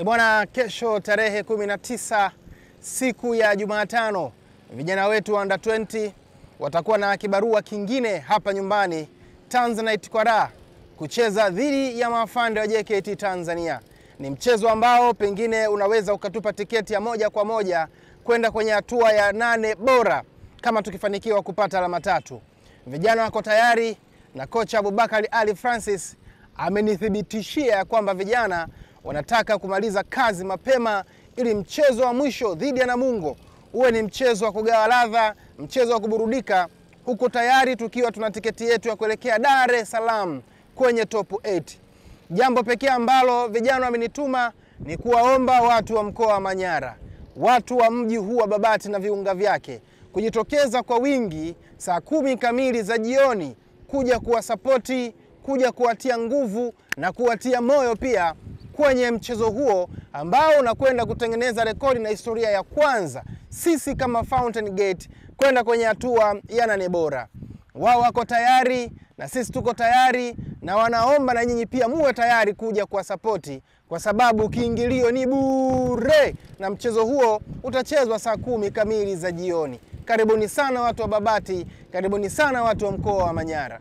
Bwana, kesho tarehe 19 siku ya Jumatano, vijana wetu wa under 20 watakuwa na kibarua kingine hapa nyumbani Tanzanite kwa raha kucheza dhidi ya mafande wa JKT Tanzania. Ni mchezo ambao pengine unaweza ukatupa tiketi ya moja kwa moja kwenda kwenye hatua ya 8 bora kama tukifanikiwa kupata alama 3. Vijana wako tayari na kocha Abubakar Ali Francis amenithibitishia kwamba vijana wanataka kumaliza kazi mapema ili mchezo wa mwisho dhidi ya Namungo uwe ni mchezo wa kugawa ladha, mchezo wa kuburudika, huko tayari tukiwa tuna tiketi yetu ya kuelekea Dar es Salaam kwenye top 8. Jambo pekee ambalo vijana wamenituma ni kuwaomba watu wa mkoa wa Manyara, watu wa mji huu wa Babati na viunga vyake kujitokeza kwa wingi saa 10 kamili za jioni kuja kuwasapoti, kuja kuwatia nguvu na kuwatia moyo pia kwenye mchezo huo ambao unakwenda kutengeneza rekodi na historia ya kwanza sisi kama Fountain Gate kwenda kwenye hatua ya 8 bora. Wao wako tayari na sisi tuko tayari, na wanaomba na nyinyi pia muwe tayari kuja kuwasapoti kwa sababu kiingilio ni bure na mchezo huo utachezwa saa 10 kamili za jioni. Karibuni sana watu wa Babati, karibuni sana watu wa mkoa wa Manyara.